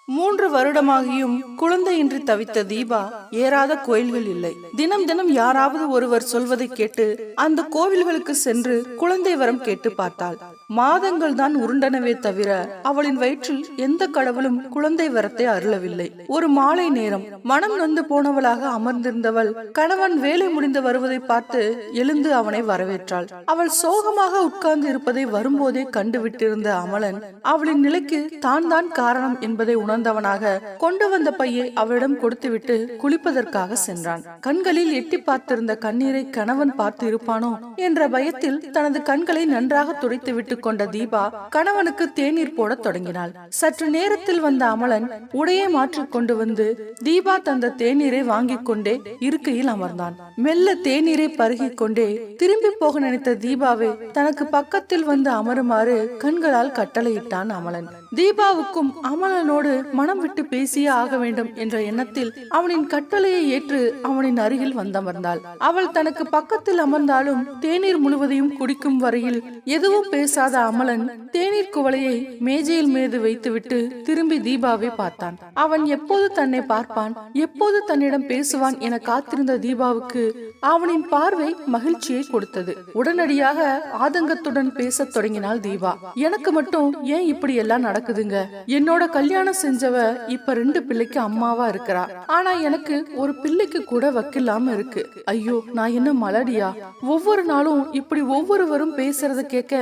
3 வருடமாகியும் குழந்தையின்றி தவித்த தீபா ஏறாத கோயில்கள் இல்லை. தினம் தினம் யாராவது ஒருவர் சொல்வதை கேட்டு அந்த கோவில்களுக்கு சென்று குழந்தை வரம் கேட்டு பார்த்தாள். மாதங்கள் தான் உருண்டனவே தவிர அவளின் வயிற்றில் எந்த கடவுளும் குழந்தை வரத்தை அருளவில்லை. ஒரு மாலை நேரம் மனம் நொந்து போனவளாக அமர்ந்திருந்தவள் கணவன் வேலை முடிந்து வருவதை பார்த்து எழுந்து அவனை வரவேற்றாள். அவள் சோகமாக உட்கார்ந்து இருப்பதை வரும்போதே கண்டுவிட்டிருந்த அமலன் அவளின் நிலைக்கு தான் தான் காரணம் என்பதை உணர்ந்தவனாக கொண்டு வந்த பையை அவளிடம் கொடுத்துவிட்டு குளிப்பதற்காக சென்றான். கண்களில் எட்டி பார்த்திருந்த கண்ணீரை கணவன் பார்த்து இருப்பானோ என்ற பயத்தில் தனது கண்களை நன்றாக துடைத்துவிட்டு கொண்ட தீபா கணவனுக்கு தேநீர் போட தொடங்கினாள். சற்று நேரத்தில் வந்த அமலன் உடையை மாற்றிக் கொண்டு வந்து தீபா தந்த தேநீரை வாங்கிக் கொண்டே இருக்கையில் அமர்ந்தான். மெல்ல தேநீரை பருகிக் கொண்டே திரும்பி போக நினைத்த தீபாவை தனக்கு பக்கத்தில் வந்து அமருமாறு கண்களால் கட்டளையிட்டான் அமலன். தீபாவுக்கும் அமலனோடு மனம் விட்டு பேசியே ஆக வேண்டும் என்ற எண்ணத்தில் அவனின் கட்டளையை ஏற்று அவனின் அருகில் வந்தமர்ந்தாள். அவள் தனக்கு பக்கத்தில் அமர்ந்தாலும் தேநீர் முழுவதையும் குடிக்கும் வரையில் எதுவும் பேசாத அமலன் தேநீர் குவளையை மேஜையில் மீது வைத்துவிட்டு திரும்பி தீபாவை பார்த்தான். அவன் எப்போது தன்னை பார்ப்பான், எப்போது தன்னிடம் பேசுவான் என காத்திருந்த தீபாவுக்கு அவனின் பார்வை மகிழ்ச்சியை கொடுத்தது. உடனடியாக ஆதங்கத்துடன் பேசத் தொடங்கினாள் தீபா. எனக்கு மட்டும் ஏன் இப்படி எல்லாம் நடக்குதுங்க? என்னோட கல்யாணம் செஞ்சவ இப்ப 2 பிள்ளைக்கு அம்மாவா இருக்கிறா. ஆனா எனக்கு ஒரு பிள்ளைக்கு கூட வக்கில்லாம இருக்கு. ஐயோ, நான் என்ன மலடியா? ஒவ்வொரு நாளும் இப்படி ஒவ்வொருவரும் பேசுறத கேட்க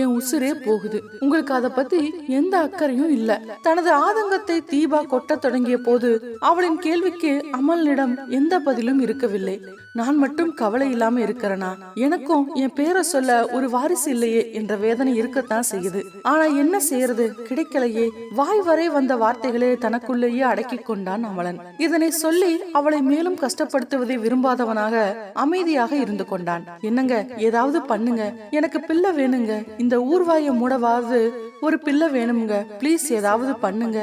என் உசுரே போகுது. உங்களுக்கு அத பத்தி எந்த அக்கறையும் இல்ல. தனது ஆதங்கத்தை தீபா கொட்ட தொடங்கிய போது அவளின் கேள்விக்கு அமலனிடம் எந்த பதிலும் இருக்கவில்லை. நான் மட்டும் கவலை இல்லாம இருக்கிறனா? எனக்கும் என் பேரை சொல்ல ஒரு வாரிசு இல்லையே என்ற வேதனை இருக்கத்தான் செய்யுது. ஆனா என்ன செய்யறது, கிடைக்கலையே. வாய் வரை வந்த வார்த்தைகளே தனக்குள்ளேயே அடக்கி கொண்டான் அமலன். இதனை சொல்லி அவளை மேலும் கஷ்டப்படுத்துவதை விரும்பாதவனாக அமைதியாக இருந்து கொண்டான். என்னங்க, ஏதாவது பண்ணுங்க, எனக்கு பிள்ளை வேணுங்க. இந்த ஊர்வாயை மூடவாவது ஒரு பிள்ளை வேணுங்க, பிளீஸ் ஏதாவது பண்ணுங்க.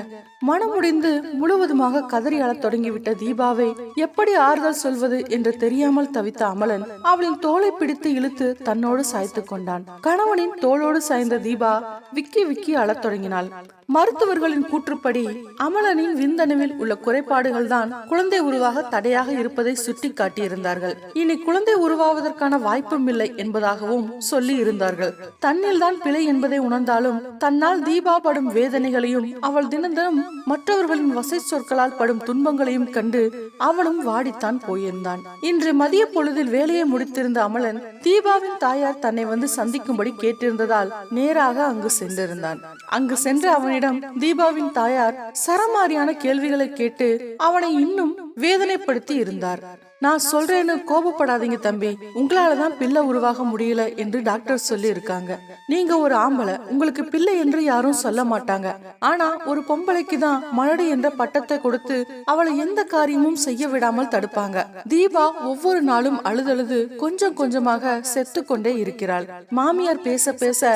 மனமுடிந்து முழுவதுமாக கதறி அழத் தொடங்கிவிட்ட தீபாவை எப்படி ஆறுதல் சொல்வது என்று தெரியாமல் தவித்த அமலன் அவளின் தோளை பிடித்து இழுத்து தன்னோடு சாய்த்து கொண்டான். கணவனின் தோளோடு சாய்ந்த தீபா விக்கி விக்கி அழத் தொடங்கினாள். மருத்துவர்களின் கூற்றுப்படி அமலனின் விந்தணுவில் உள்ள குறைபாடுகள் தான் குழந்தை உருவாக தடையாக இருப்பதை சுட்டி காட்டியிருந்தார்கள். இனி குழந்தை உருவாவதற்கான வாய்ப்பும் இல்லை என்பதாகவும் சொல்லி இருந்தார்கள். தன்னில் தான் பிழை என்பதை உணர்ந்தாலும் தன்னால் தீபா படும் வேதனைகளையும் அவள் தினந்தனம் மற்றவர்களின் வசை சொற்களால் படும் துன்பங்களையும் கண்டு அவனும் வாடித்தான் போயிருந்தான். இன்று மதிய பொழுதில் வேலையை முடித்திருந்த அமலன் தீபாவின் தாயார் தன்னை வந்து சந்திக்கும்படி கேட்டிருந்ததால் நேராக அங்கு சென்றிருந்தான். அங்கு சென்ற அவனிடம் தீபாவின் தாயார் சரமாரியான கேள்விகளை கேட்டு அவனை இன்னும் வேதனைப்படுத்தி இருந்தார். நான் சொல்றேன்னு கோபப்படாதீங்க தம்பி, உங்களாலதான் பிள்ளை உருவாக முடியல என்று டாக்டர் சொல்லி இருக்காங்க. நீங்க ஒரு ஆம்பளை, உங்களுக்கு பிள்ளை என்று யாரும் சொல்ல மாட்டாங்க. ஆனா ஒரு பொம்பளைக்கு தான் மலடி என்ற பட்டத்தை கொடுத்து அவளை எந்த காரியமும் செய்ய விடாமல் தடுப்பாங்க. தீபா ஒவ்வொரு நாளும் அழுதழுது கொஞ்சம் கொஞ்சமாக செத்து கொண்டே இருக்கிறாள். மாமியார் பேச பேச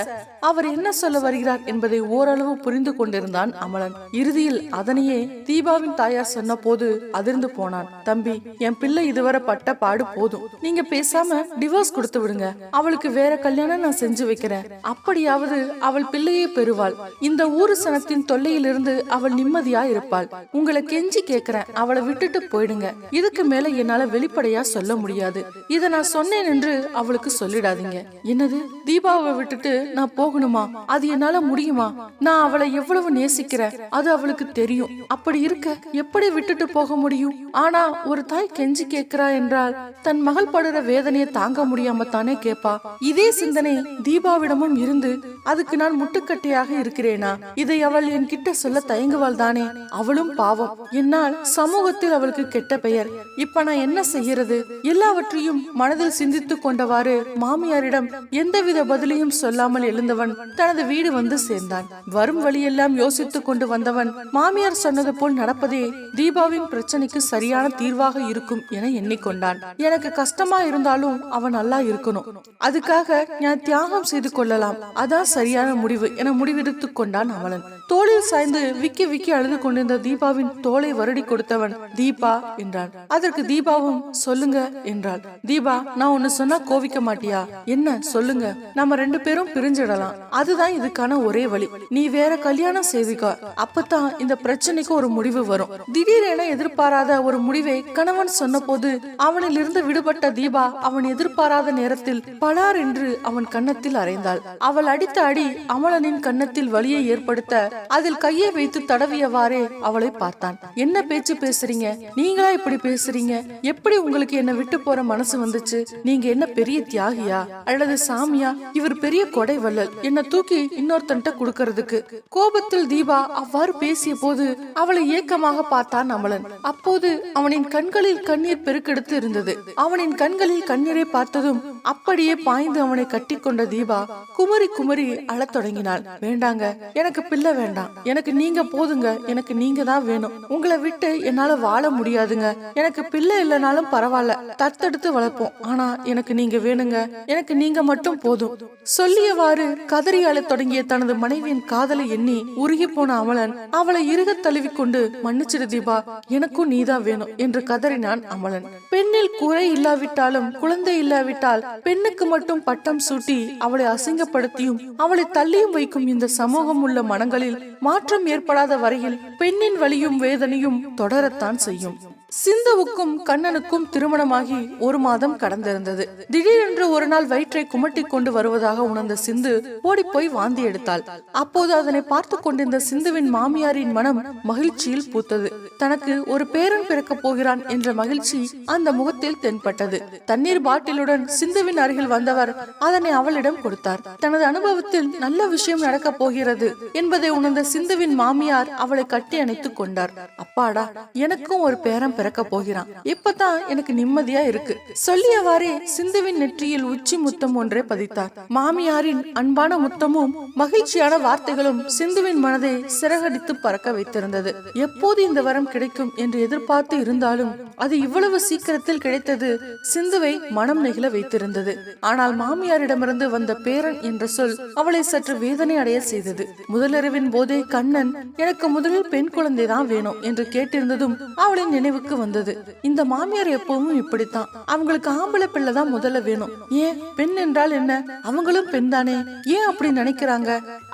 அவர் என்ன சொல்ல வருகிறார் என்பதை ஓரளவு புரிந்து கொண்டிருந்தான் அமலன். இறுதியில் அதனையே தீபாவின் தாயார் சொன்ன போது அதிர்ந்து போனான். தம்பி, என் பிள்ளை இதுவரை பட்ட பாடு போதும். நீங்க பேசாம டிவோர்ஸ் கொடுத்து விடுங்க. அவளுக்கு வேற கல்யாணம் நான் செஞ்சு வைக்கிறேன். அப்படியாவது அவள் பிள்ளையே பெறுவாள். இந்த ஊரு சனத்தின் தொல்லையிலிருந்து அவள் நிம்மதியா இருப்பாள். உங்களை கெஞ்சி கேக்குறேன், அவளை விட்டுட்டு போயிடுங்க. இதுக்கு மேல என்னால வெளிப்படையா சொல்ல முடியாது. இத நான் சொன்னேன் என்று அவளுக்கு சொல்லிடாதீங்க. என்னது, தீபாவை விட்டுட்டு நான் போகணுமா? அது என்னால முடியுமா? நான் அவளை எவ்வளவு நேசிக்கிறேன் அது அவளுக்கு தெரியும். அப்படி இருக்க எப்படி விட்டுட்டு போக முடியும்? ஆனா ஒரு தாய் கெஞ்சி கேட்கிறா என்றால் தன் மகள் படுற வேதனையை தாங்க முடியாம தானே கேப்பா. இதே சிந்தனை தீபாவிடமும் இருந்து அதுக்கு நான் முட்டுக்கட்டையாக இருக்கிறேனா? இதை அவள் என்கிட்ட சொல்ல தயங்குவாள் தானே? அவளும் பாவம். என்னால் சமூகத்தில் அவளுக்கு கெட்ட பெயர். இப்ப நான் என்ன செய்யறது? எல்லாவற்றையும் மனதில் சிந்தித்து கொண்டவாறு மாமியாரிடம் எந்தவித பதிலையும் சொல்லாமல் எழுந்தவன் தனது வீடு வந்து சேர்ந்தான். வரும் வழியெல்லாம் யோசித்துக் கொண்டு வந்தவன் மாமியார் சொன்னது போல் நடப்பதே தீபாவின் பிரச்சனைக்கு சரியான தீர்வாக இருக்கும் என எண்ணிக்கொண்டான். எனக்கு கஷ்டமா இருந்தாலும் அவன் நல்லா இருக்கணும். அதுக்காக நான் தியாகம் செய்து கொள்ளலாம். அதான் சரியான முடிவு என முடிவெடுத்து கொண்டான் அமலன். தோளில் சாய்ந்து விக்கி விக்கி அழுது கொண்டிருந்த தீபாவின் தோலை வருடி கொடுத்தவன் தீபா என்றான். அதற்கு தீபாவும் சொல்லுங்க என்றாள். தீபா, நான் ஒன்னு சொன்னா கோவிக்க மாட்டியா? என்ன சொல்லுங்க, நம்ம 2 பேரும் பிரிஞ்சிடலாம், அதுதான் இதுக்கான ஒரே வழி. நீ வேற கல்யாணம் செய்துக்கோ, அப்பதான் இந்த பிரச்சனைக்கு ஒரு முடிவு வரும். திடீரென எதிர்பாராத ஒரு முடிவை கணவன் சொன்ன போது அவனில் இருந்து விடுபட்ட தீபா அவன் எதிர்பாராத நேரத்தில் பலார் என்று அவன் கன்னத்தில் அறைந்தாள். அவள் அடித்த அடி அமலனின் கன்னத்தில் வலியை ஏற்படுத்த அதில் கையை வைத்து தடவியவாறே அவளை பார்த்தான். என்ன பேச்சு பேசுறீங்க? நீங்களா இப்படி பேசுறீங்க? எப்படி உங்களுக்கு என்ன விட்டு போற மனசு வந்துச்சு? நீங்க என்ன பெரிய தியாகியா அல்லது சாமியா? இவர் பெரிய கொடை வள்ளல், என்ன தூக்கி இன்னொருத்தன்ட்ட குடுக்கறதுக்கு. கோபத்தில் தீபா அவ்வாறு பேசிய போது அவளை ஏக்கமாக பார்த்தான் அமலன். அப்போது அவனின் கண்களில் கண்ணீர் பெருக்கெடுத்து இருந்தது. அவனின் கண்களில் கண்ணீரை பார்த்ததும் அப்படியே பாய்ந்து அவனை கட்டி கொண்ட தீபா குமரி குமரி அழத் தொடங்கினாள். வேண்டாங்க, எனக்கு பிள்ளை வேண்டாம், எனக்கு நீங்க போதுங்க, எனக்கு நீங்க தான் வேணும். உங்களை விட்டு என்னால வாழ முடியாதுங்க. எனக்கு பிள்ளை இல்லைனாலும் பரவாயில்ல, தத்தெடுத்து வளர்ப்போம், ஆனா எனக்கு நீங்க வேணுங்க, எனக்கு நீங்க மட்டும் போதும். சொல்லியவாறு கதறி அழத் தொடங்கிய தனது மனைவியின் காதலை எண்ணி உருகி போன அமலன் அவளை இறுக தழுவி கொண்டு மன்னிச்சிடு தீபா, எனக்கும் நீதான் வேணும் என்று கதறினான் அமலன். பெண்ணில் குறை இல்லாவிட்டாலும் குழந்தை இல்லாவிட்டால் பெண்ணுக்கு மட்டும் பட்டம் சூட்டி அவளை அசிங்கப்படுத்தியும் அவளை தள்ளியும் வைக்கும் இந்த சமூகம் உள்ள மனங்களில் மாற்றம் ஏற்படாத வரையில் பெண்ணின் வலியும் வேதனையும் தொடரத்தான் செய்யும். சிந்துவுக்கும் கண்ணனுக்கும் திருமணமாகி 1 மாதம் கடந்திருந்தது. திடீரென்று ஒரு நாள் வயிற்றை குமட்டி கொண்டு வருவதாக உணர்ந்த சிந்து ஓடிப்போய் வாந்தி எடுத்தாள். அப்போது அதனை பார்த்து கொண்டிருந்த சிந்துவின் மாமியாரின் மனம் மகிழ்ச்சியில் பூத்தது. தனக்கு ஒரு பேரன் பிறக்க போகிறான் என்ற மகிழ்ச்சி அந்த முகத்தில் தென்பட்டது. தண்ணீர் பாட்டிலுடன் சிந்துவின் அருகில் வந்தவர் அதனை அவளிடம் கொடுத்தார். தனது அனுபவத்தில் நல்ல விஷயம் நடக்க போகிறது என்பதை உணர்ந்த சிந்துவின் மாமியார் அவளை கட்டி அணைத்துக் கொண்டார். அப்பாடா, எனக்கும் ஒரு பேரன் பிறக்க போகிறான், இப்பதான் எனக்கு நிம்மதியா இருக்கு. சொல்லியவாறே சிந்துவின் நெற்றியில் உச்சி முத்தம் ஒன்றை பதித்தார். மாமியாரின் அன்பான முத்தமும் மகிழ்ச்சியான வார்த்தைகளும் சிந்துவின் மனதை சிறகடித்து பறக்க வைத்திருந்தது. எப்போது இந்த வரம் கிடைக்கும் என்று எதிர்பார்த்து இருந்தாலும் அது இவ்வளவு சீக்கிரத்தில் கிடைத்தது சிந்துவை மனம் நெகிழ வைத்திருந்தது. ஆனால் மாமியாரிடமிருந்து வந்த பேரன் என்ற சொல் அவளை சற்று வேதனை அடைய செய்தது. முதலிரவின் போதே கண்ணன் எனக்கு முதலில் பெண் குழந்தைதான் வேணும் என்று கேட்டிருந்ததும் அவளின் நினைவுக்கு வந்தது. இந்த மாமியார் எப்பவும் இப்படித்தான், அவங்களுக்கு ஆம்பளை பிள்ளை தான் முதல்ல வேணும். ஏன் பெண் என்றால் என்ன, அவங்களும் பெண் தானே, ஏன் அப்படி நினைக்கிறாங்க?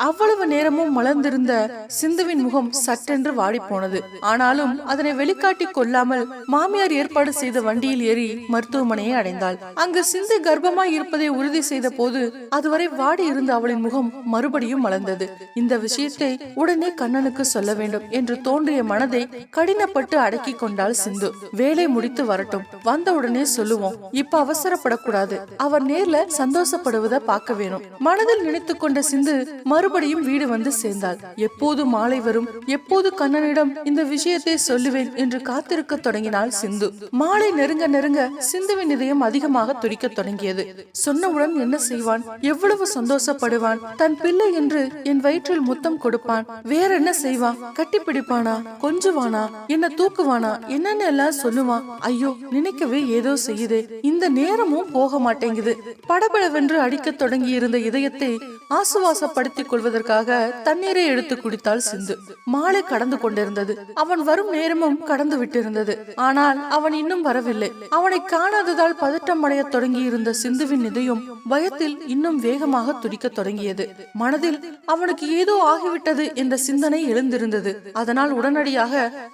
அவ்வளவு நேரமும் மலர்ந்திருந்த சிந்துவின் முகம் சட்டென்று வாடி போனது. ஆனாலும் அதனை வெளிக்காட்டி கொள்ளாமல் மாமியார் ஏற்பாடு செய்த வண்டியில் ஏறி மருத்துவமனையை அடைந்தாள். அங்கு சிந்து கர்ப்பமாய் இருப்பதை உறுதி செய்த போது அதுவரை வாடி இருந்த அவளின் முகம் மறுபடியும் மலர்ந்தது. இந்த விஷயத்தை உடனே கண்ணனுக்கு சொல்ல வேண்டும் என்று தோன்றிய மனதை கடினப்பட்டு அடக்கி கொண்டாள் சிந்து. வேலை முடித்து வரட்டும், வந்த உடனே சொல்லுவோம், இப்ப அவசரப்படக்கூடாது, அவர் நேர்ல சந்தோஷப்படுவதை பார்க்க வேணும். மனதில் நினைத்து கொண்ட சிந்து மறுபடியும் வீடு வந்து சேர்ந்தாள். எப்போது மாலை வரும், எப்போது கண்ணனிடம் இந்த விஷயத்தை சொல்லுவேன் என்று காத்திருக்க தொடங்கினாள் சிந்து. மாலை நெருங்க நெருங்க சிந்துவின் இதயம் அதிகமாக துடிக்க தொடங்கியது. சொன்னவுடன் என்ன செய்வான், எவ்வளவு சந்தோஷப்படுவான், தன் பிள்ளை என்று என் வயிற்றில் முத்தம் கொடுப்பான், வேற என்ன செய்வான், கட்டிப்பிடிப்பானா, கொஞ்சுவானா, என்ன தூக்குவானா, என்னன்னு எல்லாம் சொல்லுவான். ஐயோ, நினைக்கவே ஏதோ செய்யுது, இந்த நேரமும் போக மாட்டேங்குது. படபடவென்று அடிக்க தொடங்கி இருந்த இதயத்தை ஆசுவாசப்படுத்திக் கொள்வதற்காக தண்ணீரை எடுத்து குடித்தாள் சிந்து. மாலை கடந்து கொண்டிருந்தது. அவன் வரும் நேரமும் கடந்து விட்டிருந்தது. ஆனால் அவன் இன்னும் வரவில்லை. அவனை காணாததால் பதட்டம் அடைய தொடங்கி இருந்த சிந்துவின் இதயம் பயத்தில் இன்னும் வேகமாக துடிக்க தொடங்கியது. மனதில் அவனுக்கு ஏதோ ஆகிவிட்டது என்ற சிந்தனை எழுந்திருந்தது. அதனால் உடனடியாக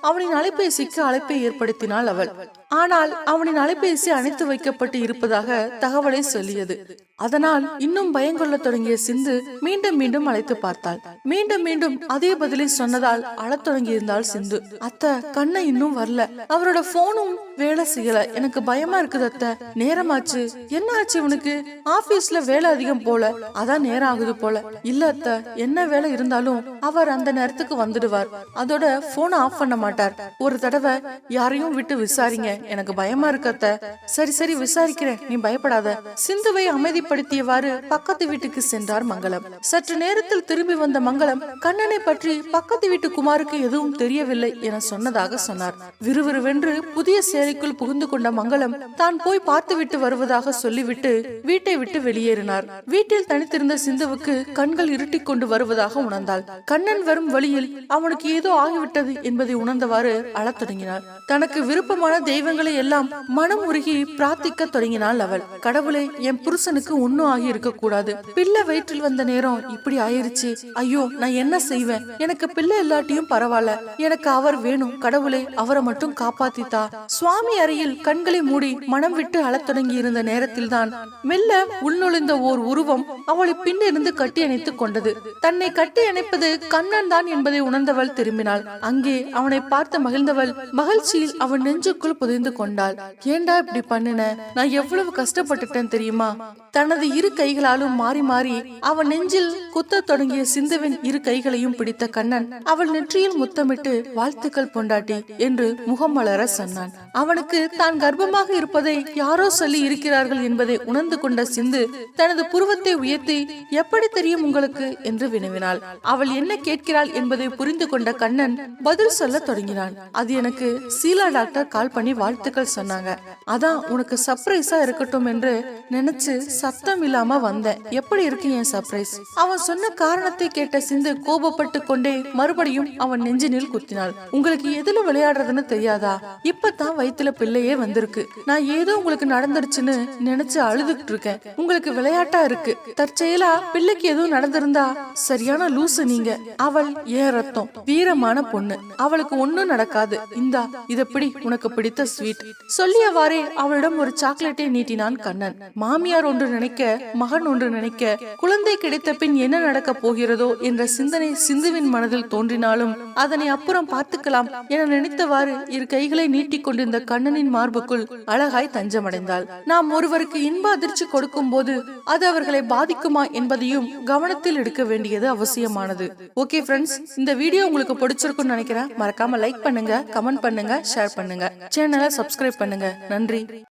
அவனின் அலைபேசிக்கு அழைப்பை ஏற்படுத்தினாள் அவள். ஆனால் அவனின் அலைபேசி அணைத்து வைக்கப்பட்டு இருப்பதாக தகவலை சொல்லியது. அதனால் இன்னும் பயங்கொள்ள தொடங்கிய சிந்து மீண்டும் மீண்டும் அழைத்து பார்த்தாள். மீண்டும் மீண்டும் அதே பதிலை சொன்னதால் அழத் தொடங்கி இருந்தாள் சிந்து. அத்தை, கண்ணை இன்னும் வரல, அவரோட போனும் வேலை செய்யல, எனக்கு பயமா இருக்குது அத்தை, நேரமாச்சு. என்ன ஆச்சு உனக்கு? ஆபீஸ்ல வேலை அதிகம் போல, அதான் நேரம் ஆகுது போல. இல்ல அத்தை, என்ன வேலை இருந்தாலும் அவர் அந்த நேரத்துக்கு வந்துடுவார், அதோட போனை ஆஃப் பண்ண மாட்டார். ஒரு தடவை யாரையும் விட்டு விசாரிங்க எனக்கு பயமா இருக்கத்த. சரி சரி விசாரிக்கிறேன், நீ பயப்படாத. சிந்துவை அமைதிப்படுத்தியவாறு பக்கத்து வீட்டுக்கு சென்றார் மங்களம். சற்று நேரத்தில் திரும்பி வந்த மங்களம் கண்ணனை பற்றி பக்கத்து வீட்டு குமாருக்கு எதுவும் தெரியவில்லை என சொன்னதாக சொன்னார். விறுவிறுவென்று புதிய சேலைக்குள் புகுந்து கொண்ட மங்களம் தான் போய் பார்த்துவிட்டு வருவதாக சொல்லிவிட்டு வீட்டை விட்டு வெளியேறினார். வீட்டில் தனித்திருந்த சிந்துவுக்கு கண்கள் இருட்டிக் கொண்டு வருவதாக உணர்ந்தாள். கண்ணன் வரும் வழியில் அவனுக்கு ஏதோ ஆகிவிட்டது என்பதை உணர்ந்தவாறு அழத் தொடங்கினாள். தனக்கு விருப்பமான தெய்வங்களை எல்லாம் மனம் உருகி பிரார்த்திக்க தொடங்கினாள் அவள். கடவுளே, என் புருஷனுக்கு ஒன்னும் ஆகி இருக்க கூடாது. பிள்ளை வயிற்றில் வந்த நேரம் இப்படி ஆயிருச்சு. ஐயோ, நான் என்ன செய்வேன்? எனக்கு பிள்ளை இல்லாட்டியும் பரவாயில்ல, எனக்கு அவர் வேணும். கடவுளே, அவரை மட்டும் காப்பாத்தித்தா. சுவாமி அறையில் கண்களை மூடி மனம் விட்டு அழத் தொடங்கி இருந்த நேரத்தில் தான் மெல்ல உள்நுழைந்த ஓர் உருவம் அவளை பின்னிருந்து கட்டி அணைத்துக் கொண்டது. தன்னை கட்டி அணைப்பது கண்ணன் தான் என்பதை உணர்ந்தவள் திரும்பினாள். அங்கே அவனை பார்த்து மகிழ்ந்தவள் மகிழ்ச்சியில் அவன் நெஞ்சுக்குள் புதைந்து கொண்டாள். ஏண்டா இப்படி பண்ணின? நான் எவ்வளவு கஷ்டப்பட்டுட்டேன் தெரியுமா? தனது இரு கைகளாலும் மாறி மாறி அவன் நெஞ்சில் குத்த தொடங்கிய சிந்துவின் இரு கைகளையும் பிடித்த கண்ணன் அவள் நெற்றியில் முத்தமிட்டு வாழ்த்துக்கள் பொண்டாட்டி என்று முகம் மலர சொன்னான். அவனுக்கு தான் கர்ப்பமாக இருப்பதை யாரோ சொல்லி இருக்கிறார்கள் என்பதை உணர்ந்து கொண்ட சிந்து தனது புருவத்தை உயர்த்தி, எப்படி தெரியும் உங்களுக்கு என்று வினவினாள். அவள் என்ன கேட்கிறாள் என்பதை புரிந்து கொண்ட கண்ணன் பதில் சொல்ல தொடங்கினான். அது எனக்கு சீலா டாக்டர் கால் பண்ணி வாழ்த்துக்கள் சொன்னாங்க. அதான் உனக்கு சர்ப்ரைஸா இருக்கட்டும் என்று நினைச்சு சத்தம் இல்லாம வந்தேன். எப்படி இருக்கு என் சர்ப்ரைஸ்? அவன் சொன்ன காரணத்தை கேட்ட சிந்து கோபப்பட்டு கொண்டே மறுபடியும் அவன் நெஞ்சினில் குத்தினாள். உங்களுக்கு எதுல விளையாடுறதுன்னு தெரியாதா? இப்பதான் வயித்துல பிள்ளையே வந்திருக்கு. நான் ஏதோ உங்களுக்கு நடந்துருச்சுன்னு நினைச்சு அழுதுகிட்டு இருக்கேன். உங்களுக்கு விளையாட்டா இருக்கு. தற்செயலா பிள்ளைக்கு எதுவும் நடந்திருந்தா சரியான லூசு நீங்க. அவள் ஏன் ரத்தம், வீரமான பொண்ணு. அவளுக்கு ஒன்னும் நடக்காது. இந்தா இதப்படி உனக்கு பிடித்த ஸ்வீட். சொல்லியவாறே அவளிடம் ஒரு சாக்லேட்டை நீட்டினான் கண்ணன். மாமியார் ஒன்று நினைக்க, மகன் ஒன்று நினைக்க, குழந்தை கிடைத்த பின் என்ன நடக்க போகிறதோ என்ற சிந்தனை சிந்துவின் மனதில் தோன்றினாலும் அதனை அப்புறம் பார்த்துக்கலாம் என நினைத்தவாறு இரு கைகளை நீட்டிக் கொண்டிருந்த கண்ணனின் மார்புக்குள் அழகாய் தஞ்சமடைந்தாள். நாம் ஒருவருக்கு இன்ப அதிர்ச்சி கொடுக்கும் போது அது அவர்களை பாதிக்குமா என்பதையும் கவனத்தில் எடுக்க வேண்டியது அவசியமானது. ஓகே ஃப்ரெண்ட்ஸ், இந்த வீடியோ உங்களுக்கு பிடிச்சிருக்கும்னு நினைக்கிறேன். மறக்காம லைக் பண்ணுங்க, கமெண்ட் பண்ணுங்க, ஷேர் பண்ணுங்க, சேனலை சப்ஸ்கிரைப் பண்ணுங்க. நன்றி.